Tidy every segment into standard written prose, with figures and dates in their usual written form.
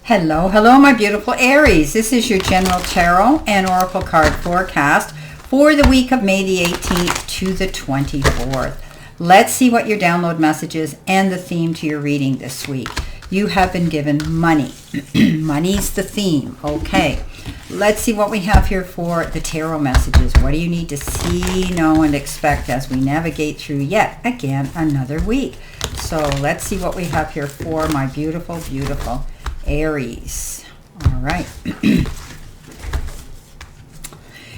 Hello, hello, my beautiful Aries. This is your general tarot and oracle card forecast for the week of May the 18th to the 24th. Let's see what your download message is and the theme to your reading this week. You have been given money. Money's the theme. Okay. Let's see what we have here for the tarot messages. What do you need to see, know, and expect as we navigate through yet again another week? So let's see what we have here for my beautiful, beautiful Aries. All right.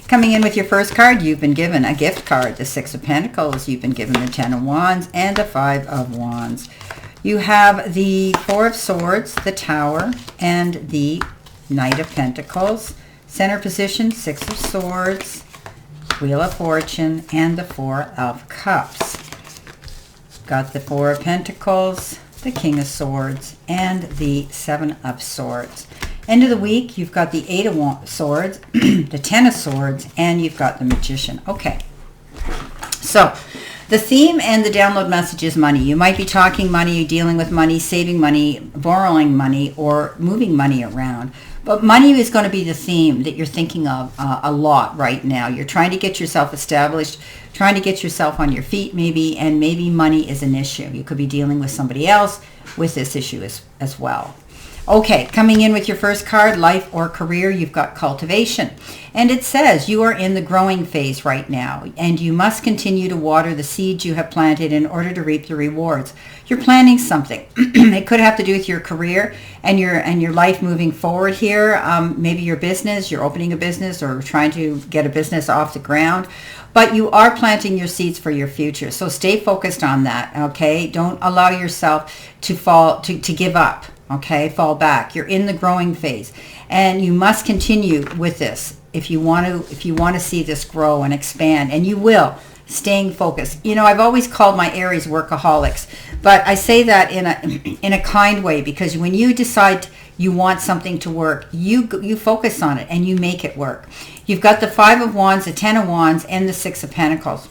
Coming in with your first card, you've been given a gift card, the Six of Pentacles. You've been given the Ten of Wands and the Five of Wands. You have the Four of Swords, the Tower, and the Knight of Pentacles. Center position, Six of Swords, Wheel of Fortune, and the Four of Cups. Got the Four of Pentacles, the King of Swords, and the Seven of Swords. End of the week, you've got the Eight of Swords, the Ten of Swords, and you've got the Magician. Okay, so the theme and the download message is money. You might be talking money, dealing with money, saving money, borrowing money, or moving money around. But money is going to be the theme that you're thinking of a lot right now. You're trying to get yourself established, trying to get yourself on your feet maybe, and maybe money is an issue. You could be dealing with somebody else with this issue as well. Okay, coming in with your first card, life or career, you've got cultivation. And it says you are in the growing phase right now, and you must continue to water the seeds you have planted in order to reap the rewards. You're planning something. It could have to do with your career and your life moving forward here. Maybe your business, you're opening a business or trying to get a business off the ground. But you are planting your seeds for your future. So stay focused on that, okay? Don't allow yourself to give up. Okay, fall back. You're in the growing phase, and you must continue with this if you want to see this grow and expand, and you will. Staying focused. You know, I've always called my Aries workaholics, but I say that in a kind way, because when you decide you want something to work, you focus on it and you make it work. You've got the Five of Wands, the Ten of Wands, and the Six of Pentacles.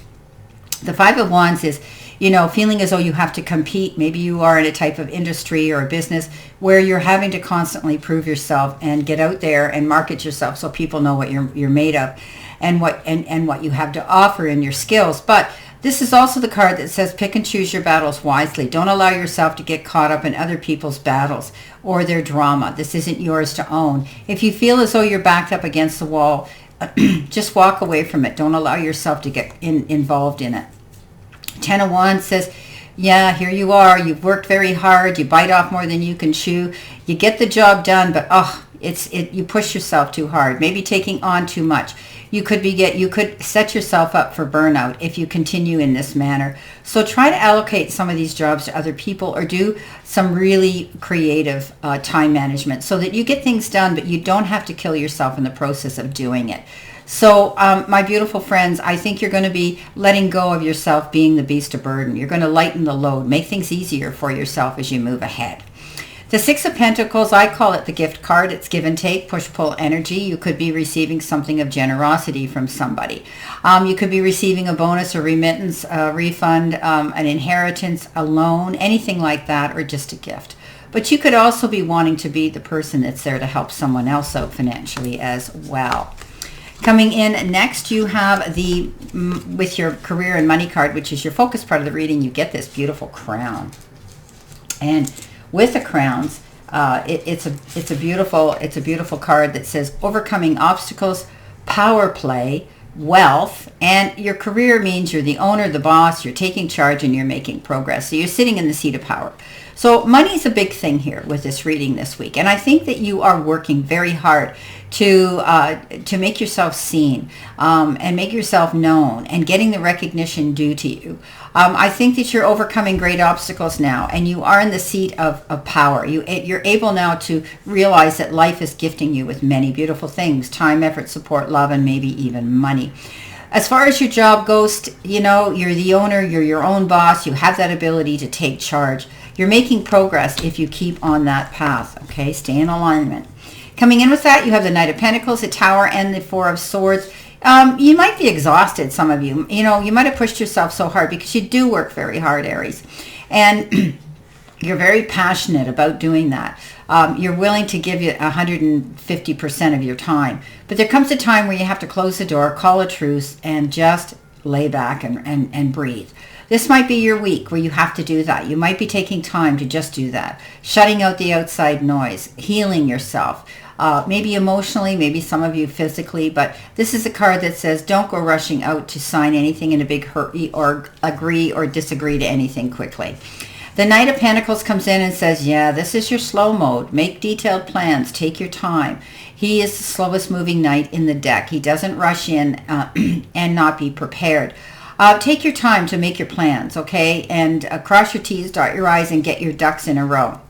The Five of Wands is, you know, feeling as though you have to compete. Maybe you are in a type of industry or a business where you're having to constantly prove yourself and get out there and market yourself so people know what you're made of and what you have to offer in your skills. But this is also the card that says pick and choose your battles wisely. Don't allow yourself to get caught up in other people's battles or their drama. This isn't yours to own. If you feel as though you're backed up against the wall, just walk away from it. Don't allow yourself to get involved in it. Ten of Wands says, yeah, here you are. You've worked very hard. You bite off more than you can chew. You get the job done, but you push yourself too hard. Maybe taking on too much. You could set yourself up for burnout if you continue in this manner. So try to allocate some of these jobs to other people, or do some really creative time management so that you get things done, but you don't have to kill yourself in the process of doing it. So, my beautiful friends, I think you're going to be letting go of yourself being the beast of burden. You're going to lighten the load, make things easier for yourself as you move ahead. The Six of Pentacles, I call it the gift card. It's give and take, push-pull energy. You could be receiving something of generosity from somebody. You could be receiving a bonus, a remittance, a refund, an inheritance, a loan, anything like that, or just a gift. But you could also be wanting to be the person that's there to help someone else out financially as well. Coming in next, you have with your career and money card, which is your focus part of the reading, you get this beautiful crown. And with the crowns, it's a beautiful card that says overcoming obstacles, power play, wealth, and your career means you're the owner, the boss, you're taking charge, and you're making progress. So you're sitting in the seat of power. So money's a big thing here with this reading this week, and I think that you are working very hard to make yourself seen and make yourself known and getting the recognition due to you. I think that you're overcoming great obstacles now, and you are in the seat of power. You're able now to realize that life is gifting you with many beautiful things: time, effort, support, love, and maybe even money. As far as your job goes, you know, you're the owner, you're your own boss, you have that ability to take charge. You're making progress if you keep on that path, okay? Stay in alignment. Coming in with that, you have the Knight of Pentacles, the Tower, and the Four of Swords. You might be exhausted, some of you. You know, you might have pushed yourself so hard because you do work very hard, Aries. And You're very passionate about doing that. You're willing to give you 150% of your time. But there comes a time where you have to close the door, call a truce, and just lay back and breathe. This might be your week where you have to do that. You might be taking time to just do that. Shutting out the outside noise, healing yourself. Maybe emotionally, maybe some of you physically, but this is a card that says don't go rushing out to sign anything in a big hurry or agree or disagree to anything quickly. The Knight of Pentacles comes in and says, yeah, this is your slow mode. Make detailed plans. Take your time. He is the slowest moving knight in the deck. He doesn't rush in and not be prepared. Take your time to make your plans, okay? And cross your T's, dot your I's, and get your ducks in a row.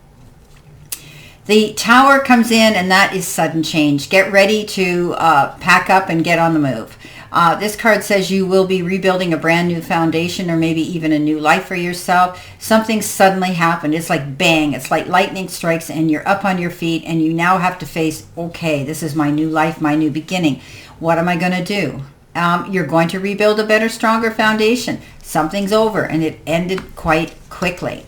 The Tower comes in, and that is sudden change. Get ready to pack up and get on the move. This card says you will be rebuilding a brand new foundation or maybe even a new life for yourself. Something suddenly happened. It's like bang. It's like lightning strikes and you're up on your feet and you now have to face, okay, this is my new life, my new beginning. What am I going to do? You're going to rebuild a better, stronger foundation. Something's over and it ended quite quickly.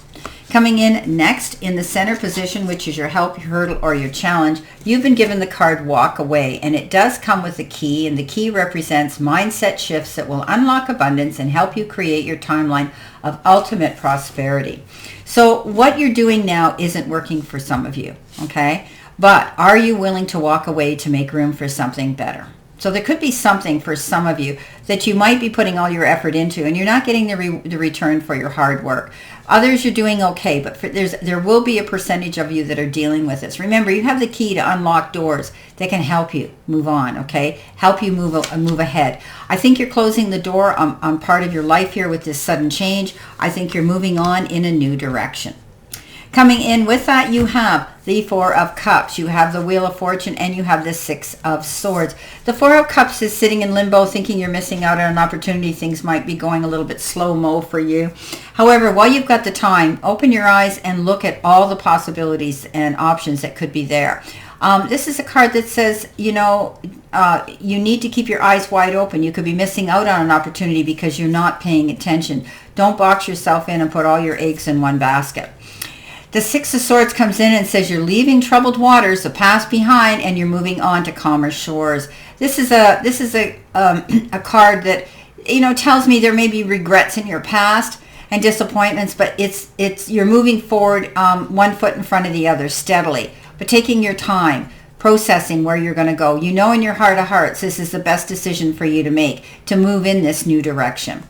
Coming in next in the center position, which is your help, your hurdle, or your challenge, you've been given the card Walk Away, and it does come with a key, and the key represents mindset shifts that will unlock abundance and help you create your timeline of ultimate prosperity. So what you're doing now isn't working for some of you, okay? But are you willing to walk away to make room for something better? So there could be something for some of you that you might be putting all your effort into and you're not getting the return for your hard work. Others, you're doing okay, but there will be a percentage of you that are dealing with this. Remember, you have the key to unlock doors that can help you move on, okay? Help you move ahead. I think you're closing the door on part of your life here with this sudden change. I think you're moving on in a new direction. Coming in with that, you have the Four of Cups, you have the Wheel of Fortune, and you have the Six of Swords. The Four of Cups is sitting in limbo, thinking you're missing out on an opportunity. Things might be going a little bit slow-mo for you. However, while you've got the time, open your eyes and look at all the possibilities and options that could be there. This is a card that says, you need to keep your eyes wide open. You could be missing out on an opportunity because you're not paying attention. Don't box yourself in and put all your eggs in one basket. The Six of Swords comes in and says you're leaving troubled waters, the past behind, and you're moving on to calmer shores. This is a card that tells me there may be regrets in your past and disappointments, but it's you're moving forward one foot in front of the other steadily, but taking your time, processing where you're going to go. You know in your heart of hearts this is the best decision for you to make, to move in this new direction.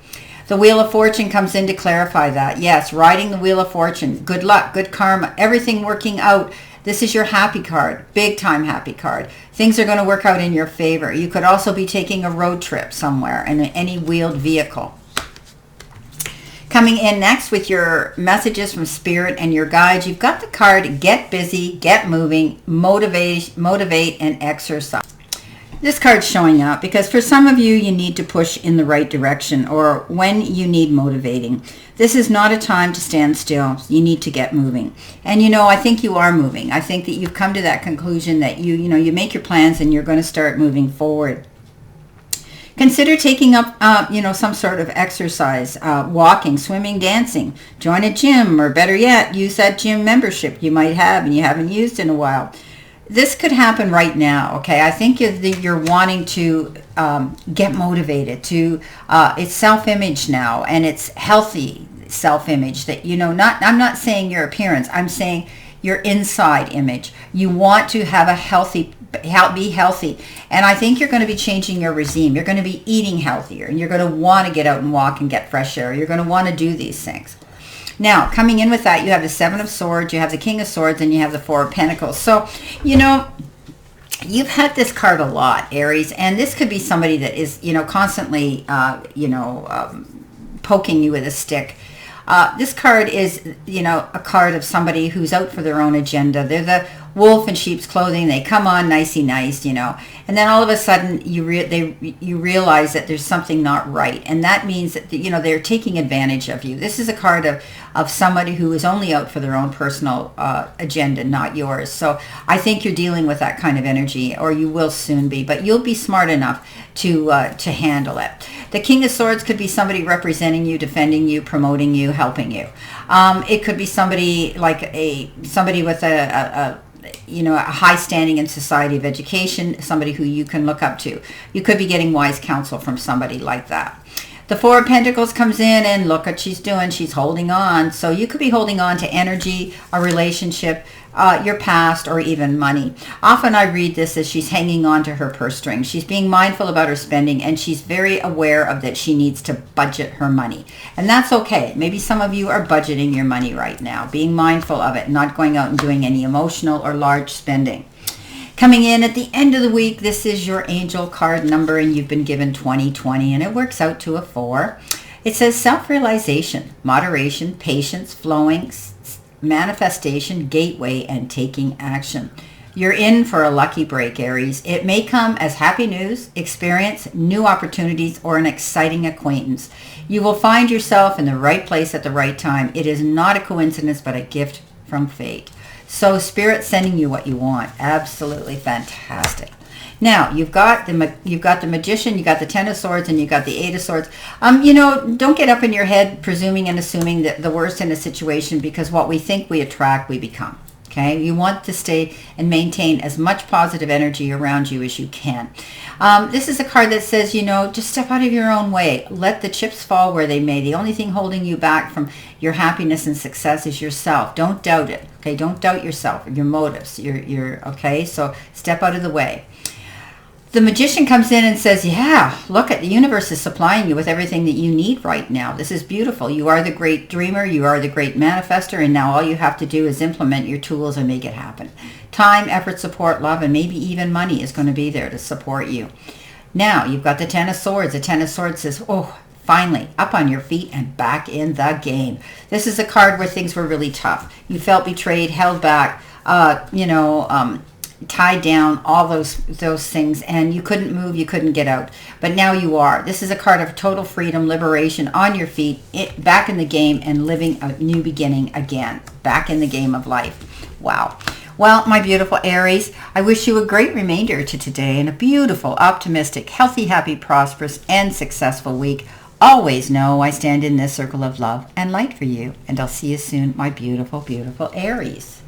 The Wheel of Fortune comes in to clarify that. Yes, riding the Wheel of Fortune. Good luck, good karma, everything working out. This is your happy card, big time happy card. Things are going to work out in your favor. You could also be taking a road trip somewhere in any wheeled vehicle. Coming in next with your messages from Spirit and your guides, you've got the card Get Busy, Get Moving, Motivate, and Exercise. This card's showing up because for some of you, you need to push in the right direction, or when you need motivating. This is not a time to stand still. You need to get moving. And I think you are moving. I think that you've come to that conclusion that you make your plans and you're going to start moving forward. Consider taking up, some sort of exercise, walking, swimming, dancing. Join a gym, or better yet, use that gym membership you might have and you haven't used in a while. This could happen right now, okay? I think you're wanting to get motivated to, it's self-image now, and it's healthy self-image that, I'm not saying your appearance, I'm saying your inside image. You want to have be healthy. And I think you're going to be changing your regime. You're going to be eating healthier, and you're going to want to get out and walk and get fresh air. You're going to want to do these things. Now, coming in with that, you have the Seven of Swords, you have the King of Swords, and you have the Four of Pentacles. So, you've had this card a lot, Aries, and this could be somebody that is, constantly, poking you with a stick. This card is, a card of somebody who's out for their own agenda. They're the wolf in sheep's clothing. They come on nicey nice, you know, and then all of a sudden you realize that there's something not right, and that means that, you know, they're taking advantage of you. This is a card of somebody who is only out for their own personal agenda, not yours. So I think you're dealing with that kind of energy, or you will soon be, but you'll be smart enough to handle it. The King of Swords could be somebody representing you, defending you, promoting you, helping you. It could be somebody like somebody with a high standing in society of education, somebody who you can look up to. You could be getting wise counsel from somebody like that. The Four of Pentacles comes in, and look what she's doing. She's holding on. So you could be holding on to energy, a relationship, your past, or even money. Often I read this as she's hanging on to her purse string. She's being mindful about her spending, and she's very aware of that she needs to budget her money. And that's okay. Maybe some of you are budgeting your money right now, being mindful of it, not going out and doing any emotional or large spending. Coming in at the end of the week, this is your angel card number, and you've been given 2020, and it works out to a 4. It says self-realization, moderation, patience, flowing, manifestation, gateway, and taking action. You're in for a lucky break, Aries. It may come as happy news, experience, new opportunities, or an exciting acquaintance. You will find yourself in the right place at the right time. It is not a coincidence, but a gift from fate. So Spirit's sending you what you want. Absolutely fantastic. Now, you've got the Magician, you got the Ten of Swords, and you got the Eight of Swords. Don't get up in your head presuming and assuming that the worst in a situation, because what we think we attract, we become. Okay, you want to stay and maintain as much positive energy around you as you can. This is a card that says, just step out of your own way. Let the chips fall where they may. The only thing holding you back from your happiness and success is yourself. Don't doubt it. Okay, don't doubt yourself, your motives. Okay, so step out of the way. The Magician comes in and says, yeah, look, the universe is supplying you with everything that you need right now. This is beautiful. You are the great dreamer. You are the great manifester. And now all you have to do is implement your tools and make it happen. Time, effort, support, love, and maybe even money is going to be there to support you. Now, you've got the Ten of Swords. The Ten of Swords says, oh, finally, up on your feet and back in the game. This is a card where things were really tough. You felt betrayed, held back, tied down, all those things, and you couldn't move, you couldn't get out, but now you are. This is a card of total freedom, liberation, on your feet, back in the game, and living a new beginning again, back in the game of life. Wow. Well, my beautiful Aries, I wish you a great remainder to today, and a beautiful, optimistic, healthy, happy, prosperous, and successful week. Always know I stand in this circle of love and light for you, and I'll see you soon, my beautiful, beautiful Aries.